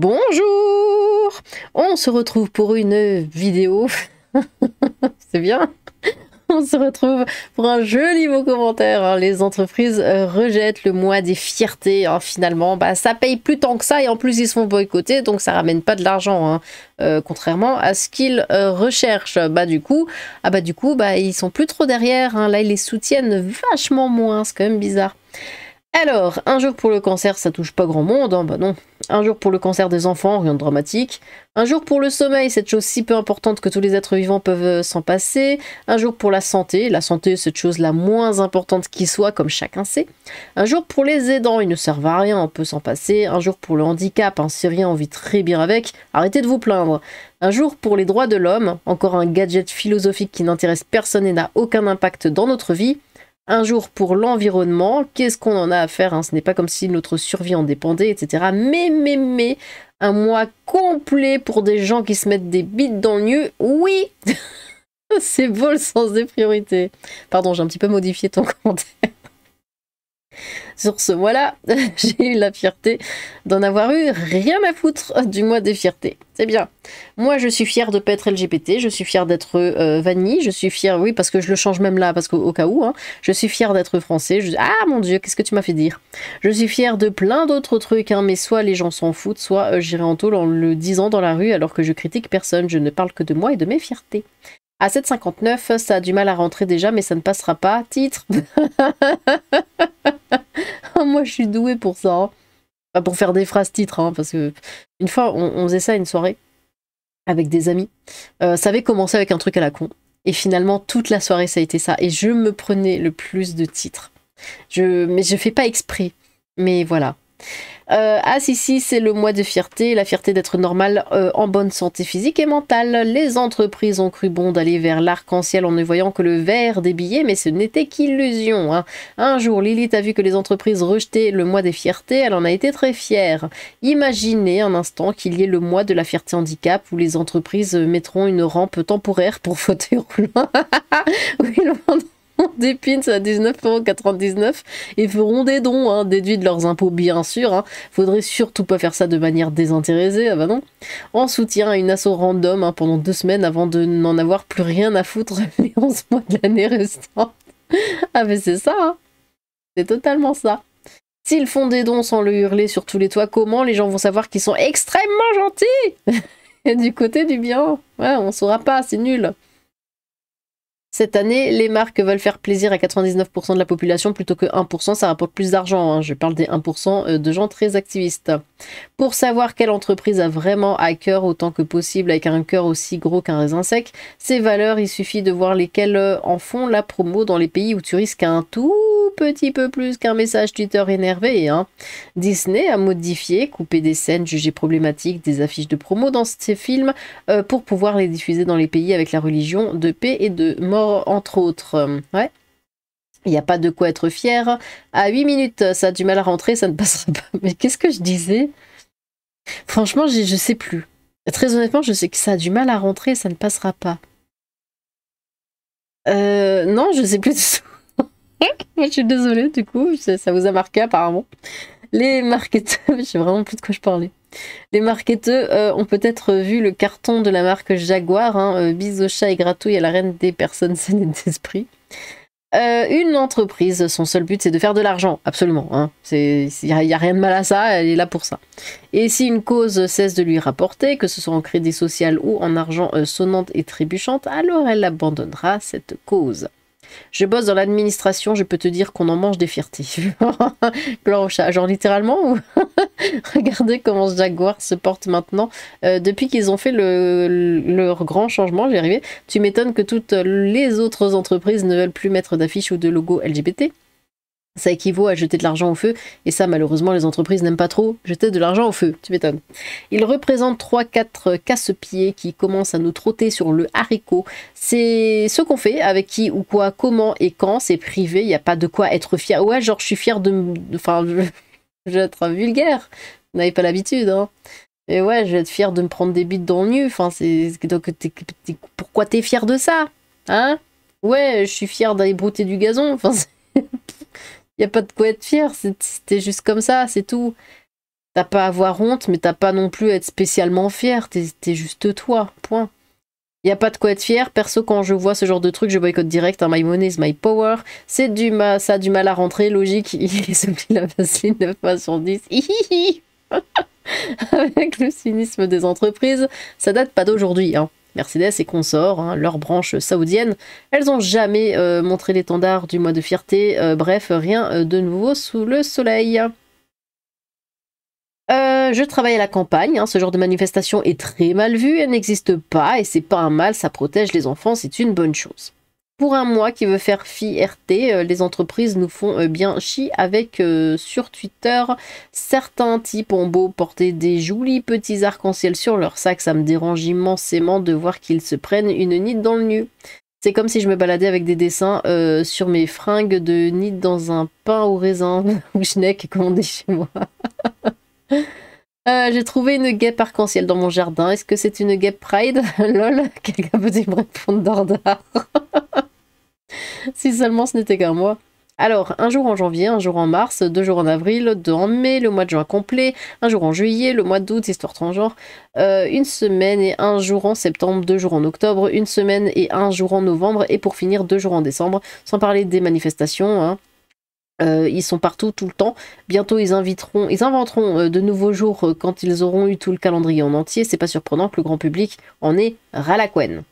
Bonjour! On se retrouve pour une vidéo. C'est bien. On se retrouve pour un joli mot commentaire. Hein. Les entreprises rejettent le mois des fiertés. Hein. Finalement, ça paye plus tant que ça et en plus ils se font boycotter, donc ça ramène pas de l'argent. Hein. Contrairement à ce qu'ils recherchent. Du coup, ils sont plus trop derrière. Hein. Là, ils les soutiennent vachement moins. C'est quand même bizarre. Alors, un jour pour le cancer, ça touche pas grand monde, hein, non. Un jour pour le cancer des enfants, rien de dramatique. Un jour pour le sommeil, cette chose si peu importante que tous les êtres vivants peuvent s'en passer. Un jour pour la santé, cette chose la moins importante qui soit, comme chacun sait. Un jour pour les aidants, ils ne servent à rien, on peut s'en passer. Un jour pour le handicap, si rien, on vit très bien avec, arrêtez de vous plaindre. Un jour pour les droits de l'homme, encore un gadget philosophique qui n'intéresse personne et n'a aucun impact dans notre vie. Un jour pour l'environnement, qu'est-ce qu'on en a à faire, hein, ce n'est pas comme si notre survie en dépendait, etc. Mais, un mois complet pour des gens qui se mettent des bites dans le nœud, oui. C'est beau le sens des priorités. Pardon, j'ai un petit peu modifié ton commentaire. Sur ce mois-là, j'ai eu la fierté d'en avoir eu rien à foutre du mois des fiertés. C'est bien. Moi, je suis fière de pas être LGBT, je suis fière d'être vanille, je suis fière, oui, parce que je le change même là, parce qu'au cas où, hein, je suis fière d'être français. Ah mon Dieu, qu'est-ce que tu m'as fait dire? Je suis fière de plein d'autres trucs, hein, mais soit les gens s'en foutent, soit j'irai en taule en le disant dans la rue alors que je critique personne. Je ne parle que de moi et de mes fiertés. À 7,59, ça a du mal à rentrer déjà, mais ça ne passera pas. Titre. Moi, je suis douée pour ça. Hein. Pas pour faire des phrases titres, hein, parce que une fois, on faisait ça à une soirée avec des amis. Ça avait commencé avec un truc à la con. Et finalement, toute la soirée, ça a été ça. Et je me prenais le plus de titres. Mais je fais pas exprès. Mais voilà. Si, c'est le mois de fierté, la fierté d'être normal en bonne santé physique et mentale. Les entreprises ont cru bon d'aller vers l'arc-en-ciel en ne voyant que le vert des billets, mais ce n'était qu'illusion. Hein. Un jour, Lilith a vu que les entreprises rejetaient le mois des fiertés, elle en a été très fière. Imaginez un instant qu'il y ait le mois de la fierté handicap où les entreprises mettront une rampe temporaire pour fauteuil roulant. Oui, le monde des pins à 19,99 € et feront des dons, hein, déduits de leurs impôts bien sûr. Hein. Faudrait surtout pas faire ça de manière désintéressée, ah bah non. En soutien à une asso random hein, pendant 2 semaines avant de n'en avoir plus rien à foutre les 11 mois de l'année restante. Ah mais c'est ça, hein. C'est totalement ça. S'ils font des dons sans le hurler sur tous les toits, comment les gens vont savoir qu'ils sont extrêmement gentils? Et du côté du bien, ouais, on saura pas, c'est nul. Cette année, les marques veulent faire plaisir à 99% de la population plutôt que 1%, ça rapporte plus d'argent. Hein. Je parle des 1% de gens très activistes. Pour savoir quelle entreprise a vraiment à cœur autant que possible, avec un cœur aussi gros qu'un raisin sec, ces valeurs, il suffit de voir lesquelles en font la promo dans les pays où tu risques un tout petit peu plus qu'un message Twitter énervé. Hein. Disney a modifié, coupé des scènes jugées problématiques, des affiches de promo dans ces films pour pouvoir les diffuser dans les pays avec la religion de paix et de mort entre autres. Ouais. Il n'y a pas de quoi être fier. À 8 minutes, ça a du mal à rentrer, ça ne passera pas. Mais qu'est-ce que je disais? Franchement, je sais plus. Très honnêtement, je sais que ça a du mal à rentrer, ça ne passera pas. Non, je sais plus du tout. Je suis désolée, du coup, ça vous a marqué apparemment. Les marketeurs, je sais vraiment plus de quoi je parlais. Les marketeurs ont peut-être vu le carton de la marque Jaguar, hein, bise au chat et gratouille à la reine des personnes saines d'esprit. Une entreprise, son seul but c'est de faire de l'argent, absolument. Hein. Il n'y a rien de mal à ça, elle est là pour ça. Et si une cause cesse de lui rapporter, que ce soit en crédit social ou en argent sonnante et trébuchante, alors elle abandonnera cette cause. Je bosse dans l'administration, je peux te dire qu'on en mange des fiertés. Gloire au chat, genre littéralement ou... Regardez comment Jaguar se porte maintenant. Depuis qu'ils ont fait leur grand changement, j'y arrivé. Tu m'étonnes que toutes les autres entreprises ne veulent plus mettre d'affiches ou de logos LGBT. Ça équivaut à jeter de l'argent au feu, et ça malheureusement les entreprises n'aiment pas trop, jeter de l'argent au feu, tu m'étonnes. Ils représentent 3-4 casse-pieds qui commencent à nous trotter sur le haricot. C'est ce qu'on fait, avec qui ou quoi, comment et quand, c'est privé, il n'y a pas de quoi être fier. Ouais, genre je suis fière enfin, je vais être vulgaire, vous n'avez pas l'habitude, hein. Et ouais, je vais être fière de me prendre des bites dans le nu, enfin, donc pourquoi t'es fière de ça? Hein? Ouais, je suis fière d'aller brouter du gazon, enfin, il n'y a pas de quoi être fier, c'était juste comme ça, c'est tout. T'as pas à avoir honte, mais t'as pas non plus à être spécialement fier. T'es juste toi, point. Y a pas de quoi être fier. Perso, quand je vois ce genre de truc, je boycotte direct. Hein. My money is my power. Ça a du mal à rentrer, logique. Il s'oublie la vaseline 9 fois sur 10. Hihihi. Avec le cynisme des entreprises, ça date pas d'aujourd'hui. Hein. Mercedes et consorts, hein, leur branche saoudienne, elles ont jamais montré l'étendard du mois de fierté. Bref, rien de nouveau sous le soleil. Je travaille à la campagne, hein, ce genre de manifestation est très mal vu, elle n'existe pas et c'est pas un mal, ça protège les enfants, c'est une bonne chose. Pour un mois qui veut faire fierté, les entreprises nous font bien chier avec sur Twitter. Certains types ont beau porter des jolis petits arcs-en-ciel sur leur sac, ça me dérange immensément de voir qu'ils se prennent une nid dans le nu. C'est comme si je me baladais avec des dessins sur mes fringues de nid dans un pain au raisin ou schneck commandé chez moi. J'ai trouvé une guêpe arc-en-ciel dans mon jardin. Est-ce que c'est une guêpe Pride? Lol, quelqu'un peut-il me répondre d'ordard? Si seulement ce n'était qu'un mois. Alors, un jour en janvier, un jour en mars, 2 jours en avril, 2 en mai, le mois de juin complet, un jour en juillet, le mois d'août, histoire transgenre, une semaine et un jour en septembre, 2 jours en octobre, une semaine et un jour en novembre, et pour finir 2 jours en décembre, sans parler des manifestations, hein. Ils sont partout, tout le temps. Bientôt, ils inventeront de nouveaux jours quand ils auront eu tout le calendrier en entier. C'est pas surprenant que le grand public en ait ras la couenne.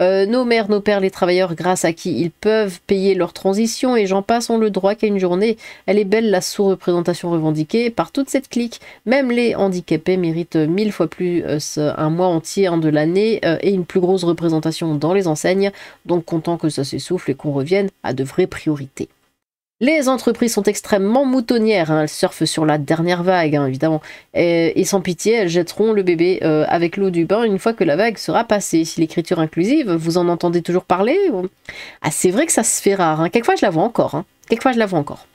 Nos mères, nos pères, les travailleurs grâce à qui ils peuvent payer leur transition et j'en passe ont le droit qu'à une journée. Elle est belle la sous-représentation revendiquée par toute cette clique. Même les handicapés méritent 1000 fois plus un mois entier de l'année et une plus grosse représentation dans les enseignes. Donc content que ça s'essouffle et qu'on revienne à de vraies priorités. Les entreprises sont extrêmement moutonnières, hein. Elles surfent sur la dernière vague, hein, évidemment. Et sans pitié, elles jetteront le bébé avec l'eau du bain une fois que la vague sera passée. Si l'écriture inclusive, vous en entendez toujours parler? Ah, c'est vrai que ça se fait rare. Hein. Quelquefois, je la vois encore. Hein. Quelquefois, je la vois encore.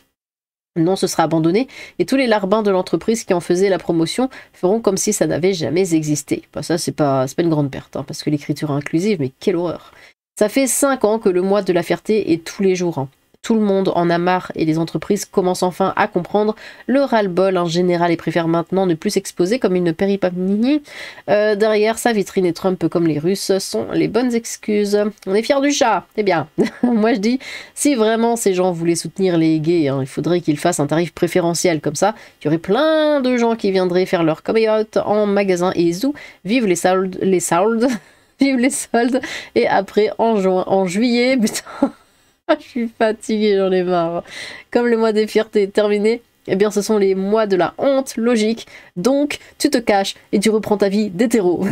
Non, ce sera abandonné, et tous les larbins de l'entreprise qui en faisaient la promotion feront comme si ça n'avait jamais existé. Bah, ça, c'est pas une grande perte, hein, parce que l'écriture inclusive, mais quelle horreur. Ça fait 5 ans que le mois de la fierté est tous les jours. Hein. Tout le monde en a marre et les entreprises commencent enfin à comprendre le ras-le-bol en général et préfèrent maintenant ne plus s'exposer comme une péripapnie. Derrière sa vitrine et Trump comme les Russes sont les bonnes excuses. On est fiers du chat. Eh bien, moi je dis, si vraiment ces gens voulaient soutenir les gays, hein, il faudrait qu'ils fassent un tarif préférentiel comme ça. Il y aurait plein de gens qui viendraient faire leur coming out en magasin et zou. Vive les soldes, vive les soldes. Et après en juillet, putain. Je suis fatiguée, j'en ai marre. Comme le mois des fiertés est terminé, eh bien ce sont les mois de la honte, logique. Donc, tu te caches et tu reprends ta vie d'hétéro.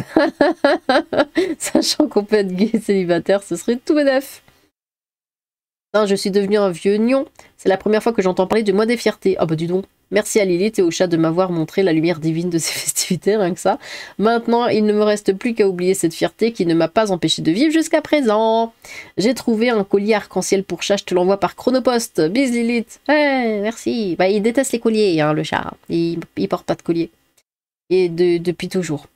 Sachant qu'on peut être gay et célibataire, ce serait tout bénef. Je suis devenue un vieux nion. C'est la première fois que j'entends parler du mois des fiertés. Ah bah dis donc. Merci à Lilith et au chat de m'avoir montré la lumière divine de ces festivités, rien que ça. Maintenant, il ne me reste plus qu'à oublier cette fierté qui ne m'a pas empêché de vivre jusqu'à présent. J'ai trouvé un collier arc-en-ciel pour chat, je te l'envoie par Chronopost. Bis Lilith. Ouais, merci. Bah, il déteste les colliers, hein, le chat. Il porte pas de collier. Et depuis toujours.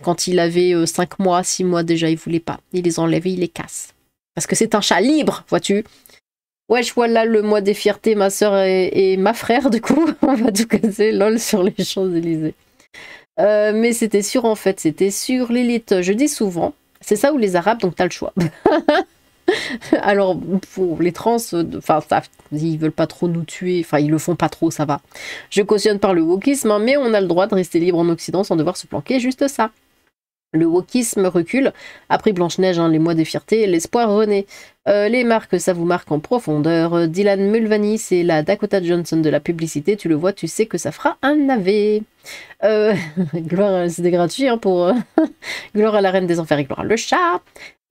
Quand il avait 5 mois, 6 mois déjà, il voulait pas. Il les enlève et il les casse. Parce que c'est un chat libre, vois-tu. Wesh, voilà le mois des fiertés, ma soeur et ma frère, du coup. On va tout casser, lol, sur les Champs-Élysées. Mais c'était sûr, en fait, c'était sur l'élite. Je dis souvent, c'est ça ou les Arabes, donc t'as le choix. Alors, pour les trans, enfin, ils veulent pas trop nous tuer, enfin, ils le font pas trop, ça va. Je cautionne par le wokisme, hein, mais on a le droit de rester libre en Occident sans devoir se planquer, juste ça. Le wokisme recule. Après Blanche-Neige, hein, les mois des fiertés, l'espoir renaît. Les marques, ça vous marque en profondeur. Dylan Mulvaney, c'est la Dakota Johnson de la publicité. Tu le vois, tu sais que ça fera un navet. Gloire, c'était gratuit hein, pour gloire à la reine des enfers et gloire à le chat.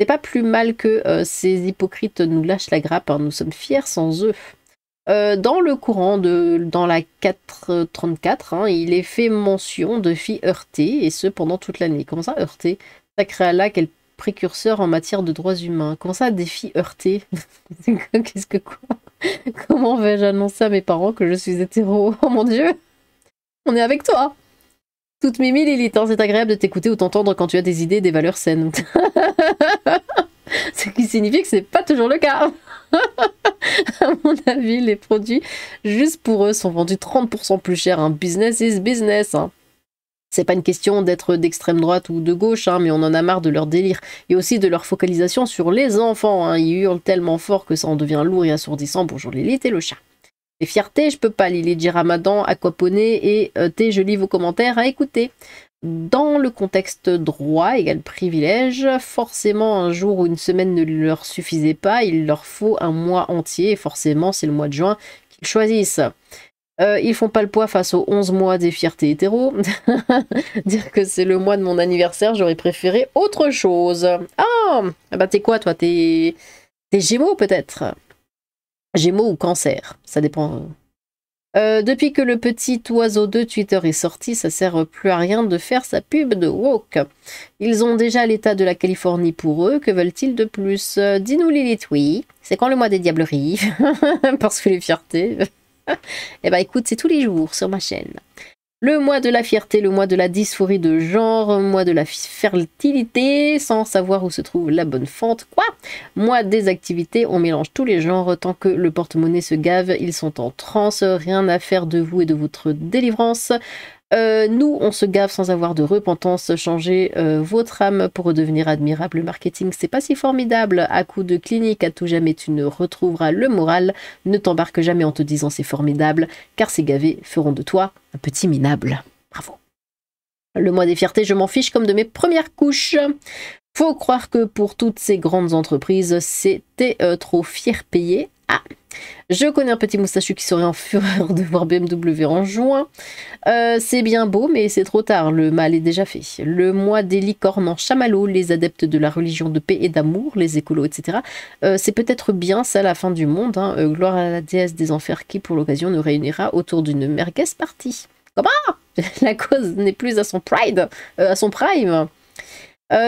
C'est pas plus mal que ces hypocrites nous lâchent la grappe. Hein, nous sommes fiers sans eux. Dans le courant dans la 434, hein, il est fait mention de filles heurtées, et ce pendant toute l'année. Comment ça, heurtées? Sacré Allah, quel précurseur en matière de droits humains. Comment ça, des filles heurtées? Qu'est-ce que quoi? Comment vais-je annoncer à mes parents que je suis hétéro? Oh mon Dieu! On est avec toi! Toute mimi Lilith, hein, c'est agréable de t'écouter ou t'entendre quand tu as des idées et des valeurs saines. Ce qui signifie que c'est pas toujours le cas. À mon avis, les produits, juste pour eux, sont vendus 30% plus cher. Un business is business. Hein. C'est pas une question d'être d'extrême droite ou de gauche, hein, mais on en a marre de leur délire. Et aussi de leur focalisation sur les enfants. Hein. Ils hurlent tellement fort que ça en devient lourd et assourdissant. Bonjour Lilith et le chat. Les fiertés, je peux pas. Lily dit Ramadan, aquaponé et thé, je lis vos commentaires à écouter. Dans le contexte droit égale privilège, forcément un jour ou une semaine ne leur suffisait pas, il leur faut un mois entier, et forcément c'est le mois de juin qu'ils choisissent. Ils font pas le poids face aux 11 mois des fiertés hétéros. Dire que c'est le mois de mon anniversaire, j'aurais préféré autre chose. Ah, bah t'es quoi toi? T'es Gémeaux peut-être? Gémeaux ou Cancer, ça dépend. Depuis que le petit oiseau de Twitter est sorti, ça sert plus à rien de faire sa pub de woke. Ils ont déjà l'état de la Californie pour eux, que veulent-ils de plus? Dis-nous Lilith, oui. C'est quand le mois des diableries? Parce que les fiertés... Eh ben écoute, c'est tous les jours sur ma chaîne. Le mois de la fierté, le mois de la dysphorie de genre, mois de la fertilité, sans savoir où se trouve la bonne fente. Quoi? Mois des activités, on mélange tous les genres, tant que le porte-monnaie se gave, ils sont en transe, rien à faire de vous et de votre délivrance. Nous, on se gave sans avoir de repentance. Changez votre âme pour redevenir admirable. Le marketing, c'est pas si formidable. À coup de clinique, à tout jamais, tu ne retrouveras le moral. Ne t'embarque jamais en te disant c'est formidable, car ces gavés feront de toi un petit minable. Bravo. Le mois des fiertés, je m'en fiche comme de mes premières couches. Faut croire que pour toutes ces grandes entreprises, c'était trop fier payé. Ah, je connais un petit moustachu qui serait en fureur de voir BMW en juin. C'est bien beau, mais c'est trop tard, le mal est déjà fait. Le mois des licornes en chamallow, les adeptes de la religion de paix et d'amour, les écolos, etc. C'est peut-être bien ça la fin du monde. Hein. Gloire à la déesse des enfers qui, pour l'occasion, nous réunira autour d'une merguez party. Comment? La cause n'est plus à son pride, à son prime.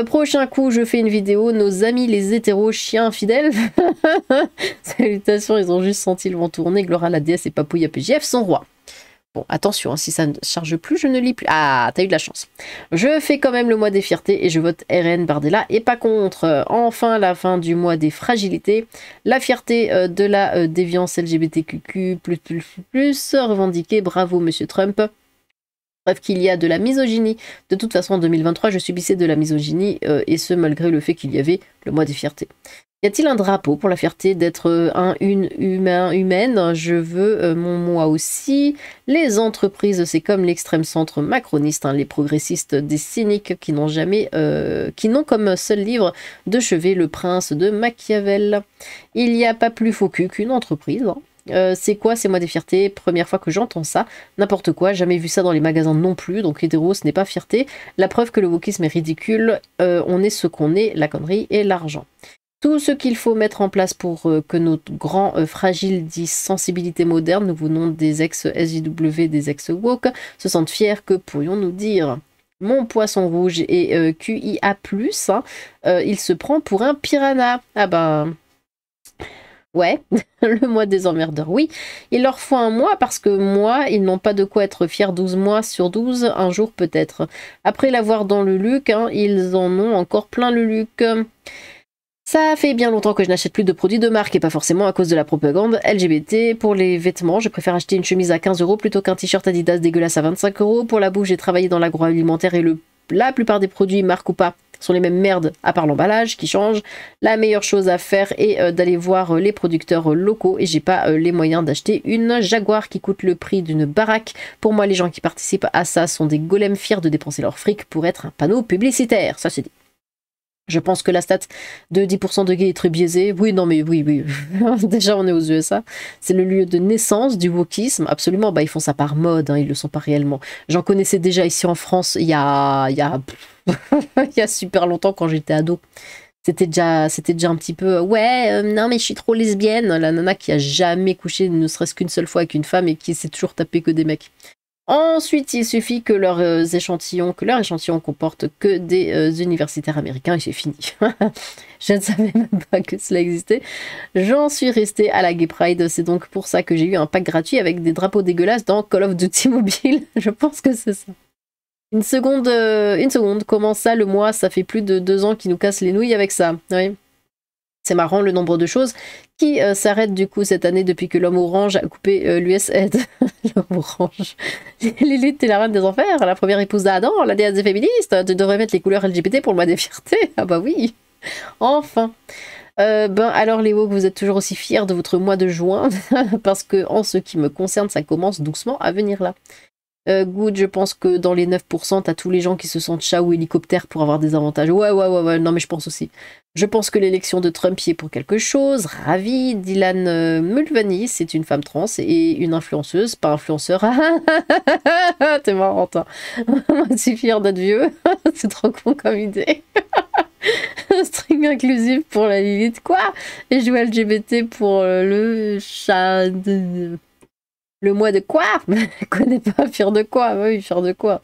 Prochain coup, je fais une vidéo, nos amis les hétéros chiens infidèles. Salutations, ils ont juste senti le vent tourner. Gloire à la déesse et Papouille à PGF sont rois. Bon, attention, hein, si ça ne charge plus, je ne lis plus. Ah, t'as eu de la chance. Je fais quand même le mois des fiertés et je vote RN Bardella et pas contre. Enfin, la fin du mois des fragilités. La fierté de la déviance LGBTQ++++, revendiquée. Bravo, monsieur Trump. Bref, qu'il y a de la misogynie. De toute façon, en 2023, je subissais de la misogynie, et ce, malgré le fait qu'il y avait le mois des fiertés. Y a-t-il un drapeau pour la fierté d'être une humaine? Je veux mon moi aussi. Les entreprises, c'est comme l'extrême centre macroniste, hein, les progressistes, des cyniques qui n'ont jamais, qui n'ont comme seul livre de chevet Le Prince de Machiavel. Il n'y a pas plus faux cul qu'une entreprise, hein. C'est quoi ces mois des fiertés? Première fois que j'entends ça. N'importe quoi, jamais vu ça dans les magasins non plus. Donc hétéro, ce n'est pas fierté. La preuve que le wokisme est ridicule. On est ce qu'on est, la connerie et l'argent. Tout ce qu'il faut mettre en place pour que notre grand fragile dit sensibilité moderne, nous venons des ex-SJW, des ex-woke, se sentent fiers, que pourrions-nous dire? Mon poisson rouge et QIA+, hein, il se prend pour un piranha. Ah ben... Ouais, le mois des emmerdeurs, oui. Il leur faut un mois parce que moi, ils n'ont pas de quoi être fiers 12 mois sur 12, un jour peut-être. Après l'avoir dans le luc, hein, ils en ont encore plein le luc. Ça fait bien longtemps que je n'achète plus de produits de marque et pas forcément à cause de la propagande LGBT. Pour les vêtements, je préfère acheter une chemise à 15 € plutôt qu'un t-shirt Adidas dégueulasse à 25 €. Pour la bouffe, j'ai travaillé dans l'agroalimentaire et la plupart des produits, marque ou pas, sont les mêmes merdes à part l'emballage qui change. La meilleure chose à faire est d'aller voir les producteurs locaux et j'ai pas les moyens d'acheter une Jaguar qui coûte le prix d'une baraque. Pour moi, les gens qui participent à ça sont des golems fiers de dépenser leur fric pour être un panneau publicitaire. Ça c'est dit. Je pense que la stat de 10% de gays est très biaisée. Oui, non, mais oui. Déjà, on est aux USA. C'est le lieu de naissance du wokisme. Absolument, bah, ils font ça par mode, hein, ils le sont pas réellement. J'en connaissais déjà ici en France il y a il y a super longtemps quand j'étais ado. C'était déjà un petit peu ouais, non mais je suis trop lesbienne. La nana qui a jamais couché ne serait-ce qu'une seule fois avec une femme et qui s'est toujours tapé que des mecs. Ensuite, il suffit que leur échantillon comporte que des universitaires américains et c'est fini. Je ne savais même pas que cela existait. J'en suis restée à la Gay Pride. C'est donc pour ça que j'ai eu un pack gratuit avec des drapeaux dégueulasses dans Call of Duty Mobile. Je pense que c'est ça. Une seconde. Comment ça, le mois, ça fait plus de 2 ans qu'ils nous cassent les nouilles avec ça. Oui. C'est marrant le nombre de choses qui s'arrêtent du coup cette année depuis que l'homme orange a coupé l'USAID. L'homme orange. Lilith est la reine des enfers, la première épouse d'Adam, la déesse des féministes. Tu devrais mettre les couleurs LGBT pour le mois des fiertés. Ah bah oui, enfin. Ben alors les woke, vous êtes toujours aussi fiers de votre mois de juin parce que en ce qui me concerne, ça commence doucement à venir là. Good, je pense que dans les 9%, t'as tous les gens qui se sentent chat ou hélicoptère pour avoir des avantages. Ouais, non mais je pense aussi. Je pense que l'élection de Trump y est pour quelque chose. Ravi, Dylan Mulvaney, c'est une femme trans et une influenceuse, pas influenceur. T'es marrant, toi. Moi, je suis fière d'être vieux. C'est trop con comme idée. String inclusif pour la Lilith, quoi? Et jouer LGBT pour le chat de... Le mois de quoi? Je connais pas, fier de quoi? Oui, fier de quoi?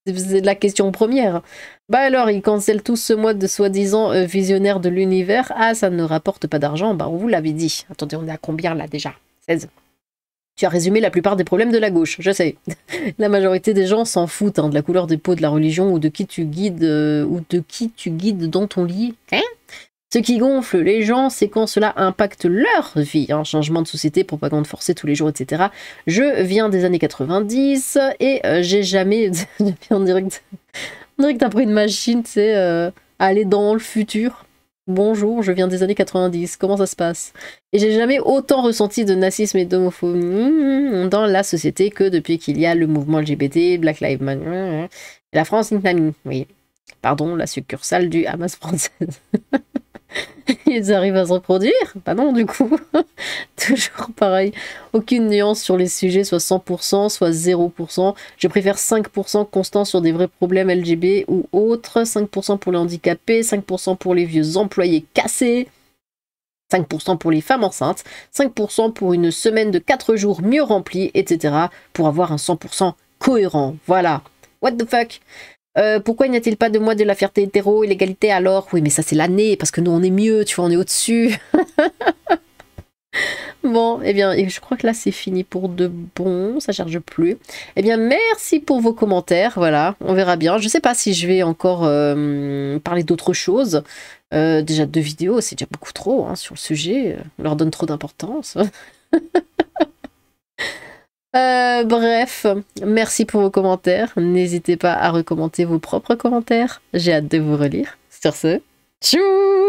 C'est la question première. Bah alors, ils cancellent tous ce mois de soi-disant visionnaire de l'univers. Ah, ça ne rapporte pas d'argent. Bah, on vous l'avait dit. Attendez, on est à combien là déjà? 16. Tu as résumé la plupart des problèmes de la gauche, je sais. La majorité des gens s'en foutent hein, de la couleur des peaux, de la religion ou de qui tu guides dans ton lit. Hein? Ce qui gonfle les gens, c'est quand cela impacte leur vie. Hein, changement de société, propagande forcée tous les jours, etc. Je viens des années 90 et j'ai jamais... on dirait que t'as pris une machine, tu sais, aller dans le futur. Bonjour, je viens des années 90, comment ça se passe? Et j'ai jamais autant ressenti de nazisme et d'homophobie dans la société que depuis qu'il y a le mouvement LGBT, Black Lives Matter, la France, oui. Pardon, la succursale du Hamas française. Ils arrivent à se reproduire? Bah non, du coup. Toujours pareil. Aucune nuance sur les sujets, soit 100%, soit 0%. Je préfère 5% constant sur des vrais problèmes LGB ou autres. 5% pour les handicapés, 5% pour les vieux employés cassés. 5% pour les femmes enceintes, 5% pour une semaine de 4 jours mieux remplie, etc. pour avoir un 100% cohérent. Voilà. What the fuck? Pourquoi n'y a-t-il pas de mois de la fierté hétéro et l'égalité alors? Oui, mais ça c'est l'année, parce que nous on est mieux, tu vois, on est au-dessus. Bon, eh bien, je crois que là c'est fini pour de bon, ça charge plus. Eh bien, merci pour vos commentaires, voilà, on verra bien. Je sais pas si je vais encore parler d'autres choses. Déjà 2 vidéos, c'est déjà beaucoup trop hein, sur le sujet, on leur donne trop d'importance. Bref, merci pour vos commentaires. N'hésitez pas à recommander vos propres commentaires. J'ai hâte de vous relire. Sur ce, tchou!